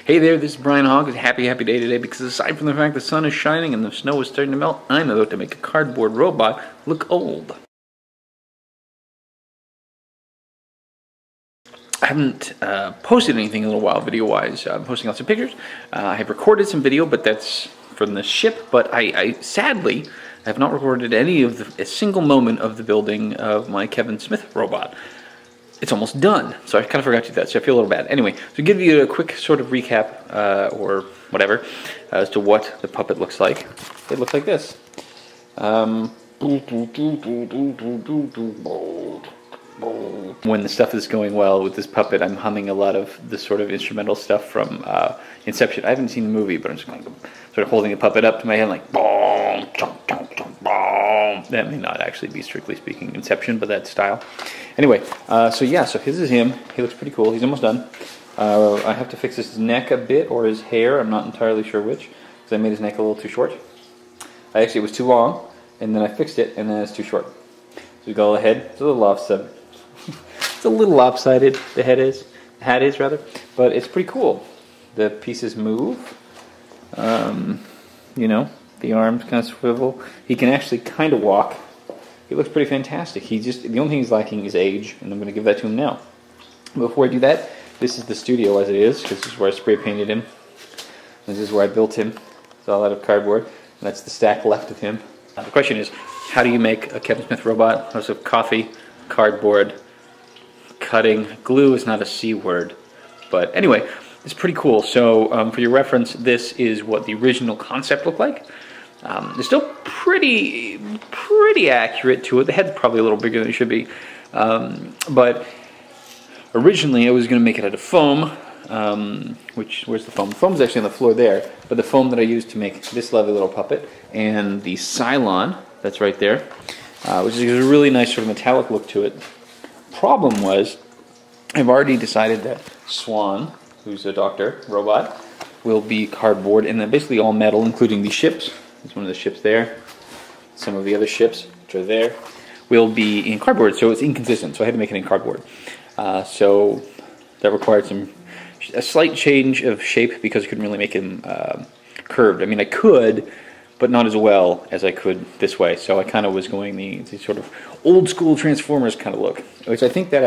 Hey there, this is Brian Hogg. It's a happy day today because aside from the fact the sun is shining and the snow is starting to melt, I'm about to make a cardboard robot look old. I haven't posted anything in a little while video-wise. I'm posting lots of pictures. I have recorded some video, but that's from the ship. But I sadly have not recorded any of a single moment of the building of my Kevin Smith robot. It's almost done, so I kind of forgot to do that, so I feel a little bad. Anyway, to give you a quick sort of recap, or whatever, as to what the puppet looks like. It looks like this. When the stuff is going well with this puppet, I'm humming a lot of the sort of instrumental stuff from Inception. I haven't seen the movie, but I'm just kind of sort of holding the puppet up to my head like boom, chomp, chomp, chomp, boom. That may not actually be, strictly speaking, Inception, but that style. Anyway, so his is him. He looks pretty cool. He's almost done. I have to fix his neck a bit, or his hair. I'm not entirely sure which, because I made his neck a little too short. Actually, it was too long, and then I fixed it, and then it's too short. So we go ahead. It's a little offset. It's a little lopsided, the hat is rather, but it's pretty cool. The pieces move, you know, the arms kind of swivel. He can actually kind of walk. He looks pretty fantastic. The only thing he's lacking is age, and I'm going to give that to him now. Before I do that, this is the studio as it is, because this is where I spray painted him. This is where I built him. It's all out of cardboard, and that's the stack left of him. The question is, how do you make a Kevin Smith robot? Lots of coffee, cardboard, cutting. Glue is not a C word, but anyway, it's pretty cool. So for your reference, this is what the original concept looked like. It's still pretty accurate to it. The head's probably a little bigger than it should be, but originally I was going to make it out of foam. Where's the foam? The foam's actually on the floor there, but the foam that I used to make this lovely little puppet and the Cylon that's right there, which is a really nice sort of metallic look to it. Problem was, I've already decided that Swan, who's a doctor robot, will be cardboard, and then basically all metal, including the ships. There's one of the ships there. Some of the other ships, which are there, will be in cardboard, so it's inconsistent. So I had to make it in cardboard. So that required a slight change of shape because I couldn't really make him curved. I mean, I could, but not as well as I could this way. So I kind of was going the sort of old school Transformers kind of look, which I think that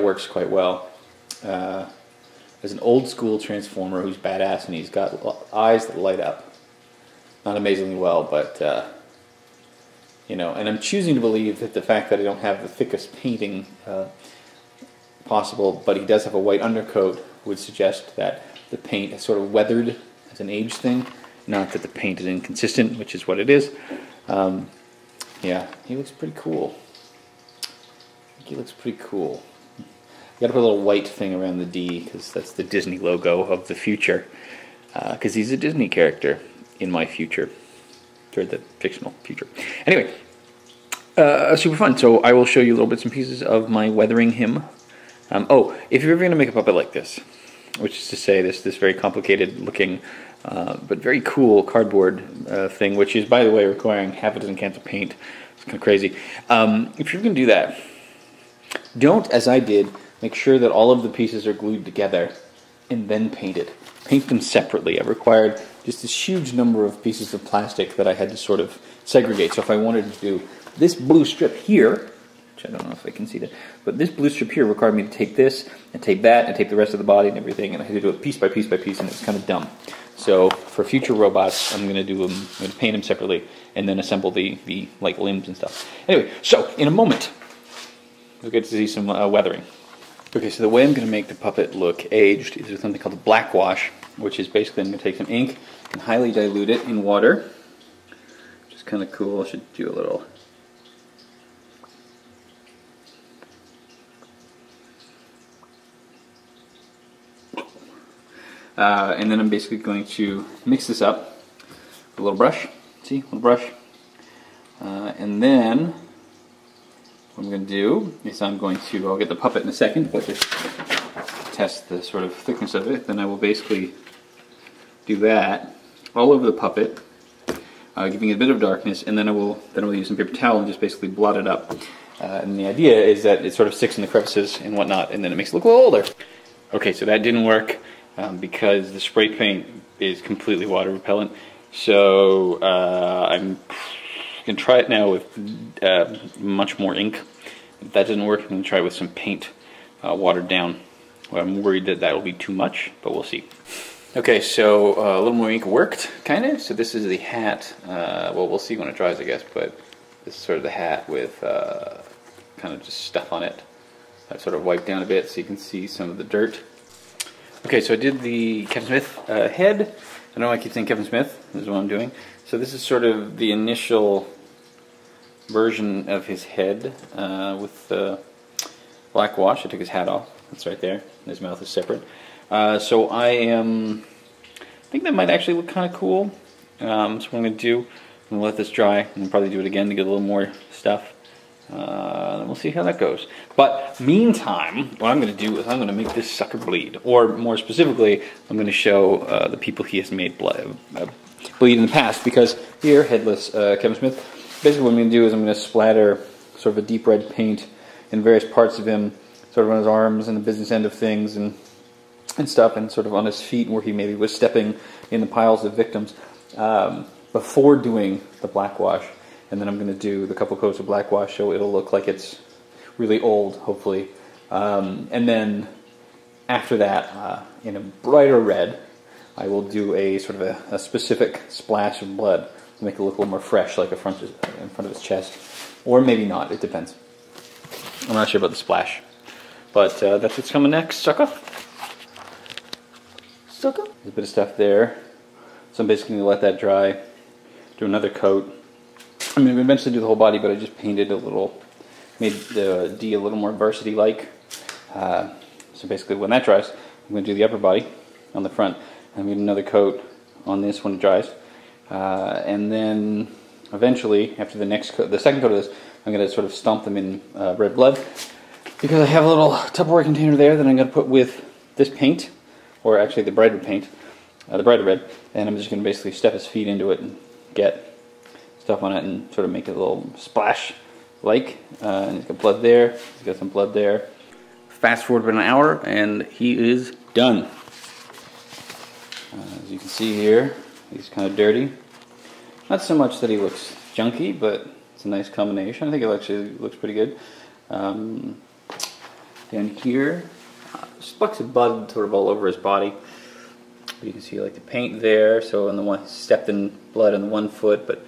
works quite well. As an old school Transformer who's badass and he's got eyes that light up. Not amazingly well, but you know, and I'm choosing to believe that the fact that I don't have the thickest painting possible, but he does have a white undercoat, would suggest that the paint is sort of weathered as an age thing, not that the paint is inconsistent, which is what it is. Yeah, he looks pretty cool. I think he looks pretty cool. You gotta put a little white thing around the D, because that's the Disney logo of the future. Because he's a Disney character in my future. Or the fictional future. Anyway, super fun. So I will show you little bits and pieces of my weathering him. Oh, if you're ever going to make a puppet like this, which is to say this very complicated looking, but very cool cardboard thing, which is, by the way, requiring half a dozen cans of paint. It's kind of crazy. If you're going to do that, don't, as I did, make sure that all of the pieces are glued together and then paint it. Paint them separately. I required just this huge number of pieces of plastic that I had to sort of segregate. So if I wanted to do this blue strip here, which I don't know if I can see that, but this blue strip here required me to take this and take that and take the rest of the body and everything, and I had to do it piece by piece by piece, and it's kind of dumb. So for future robots, I'm going to paint them separately and then assemble the like limbs and stuff. Anyway, so in a moment, we'll get to see some weathering. Okay, so the way I'm going to make the puppet look aged is with something called a black wash, which is basically I'm going to take some ink and highly dilute it in water, which is kind of cool. I should do a little. And then I'm basically going to mix this up with a little brush. See, a little brush. And then what I'm going to do is I'll get the puppet in a second, but just test the sort of thickness of it. Then I will basically do that all over the puppet, giving it a bit of darkness, and then I will use some paper towel and just basically blot it up. And the idea is that it sort of sticks in the crevices and whatnot, and then it makes it look a little older. Okay, so that didn't work because the spray paint is completely water repellent. So I'm going to try it now with much more ink. If that doesn't work, I'm going to try it with some paint watered down. Well, I'm worried that that will be too much, but we'll see. Okay, so a little more ink worked, kind of. So this is the hat. Well, we'll see when it dries, I guess, but this is sort of the hat with kind of just stuff on it. I've sort of wiped down a bit so you can see some of the dirt. Okay, so I did the Kevin Smith head. I don't know why I keep saying Kevin Smith. This is what I'm doing. So this is sort of the initial version of his head with black wash. I took his hat off. It's right there. His mouth is separate. So I think that might actually look kind of cool. So what I'm going to do, I'm going to let this dry and probably do it again to get a little more stuff. Then we'll see how that goes. But meantime, what I'm going to do is I'm going to make this sucker bleed. Or more specifically, I'm going to show the people he has made bleed in the past. Because here, headless Kevin Smith, basically what I'm going to do is I'm going to splatter sort of a deep red paint in various parts of him, sort of on his arms and the business end of things and stuff, and sort of on his feet where he maybe was stepping in the piles of victims before doing the black wash. And then I'm going to do the couple coats of black wash so it'll look like it's really old, hopefully. And then after that, in a brighter red, I will do a sort of a specific splash of blood to make it look a little more fresh, like in front of his chest. Or maybe not, it depends. I'm not sure about the splash. But that's what's coming next, sucker. Sucker. There's a bit of stuff there. So I'm basically going to let that dry, do another coat. I'm going to eventually do the whole body, but I just painted a little, made the D a little more varsity-like. So basically when that dries, I'm going to do the upper body on the front. I'm going to do another coat on this when it dries. And then eventually, after the next coat, the second coat of this, I'm going to sort of stomp them in red blood. Because I have a little Tupperware container there that I'm going to put with this paint, or actually the brighter paint, the brighter red, and I'm just going to basically step his feet into it and get stuff on it and sort of make it a little splash-like. And he's got blood there, he's got some blood there. Fast forward about an hour and he is done. As you can see here, he's kind of dirty. Not so much that he looks junky, but it's a nice combination. I think it actually looks pretty good. Down here, splecks of blood sort of all over his body. You can see like the paint there, so on the one, stepped in blood on the one foot, but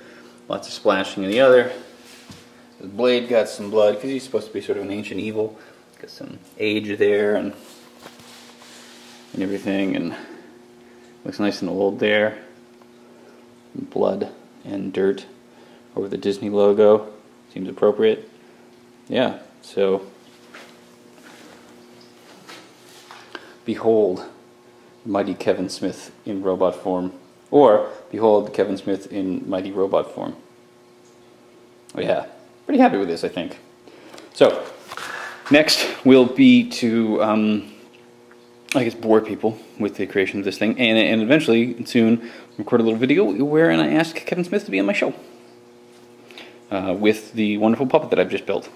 lots of splashing in the other. The blade got some blood, because he's supposed to be sort of an ancient evil. Got some age there and everything, and looks nice and old there. Blood and dirt over the Disney logo. Seems appropriate. Yeah, so behold mighty Kevin Smith in robot form, or behold Kevin Smith in mighty robot form. Oh yeah, pretty happy with this, I think. So next will be to I guess bore people with the creation of this thing, and eventually soon record a little video wherein I ask Kevin Smith to be on my show with the wonderful puppet that I've just built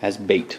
as bait.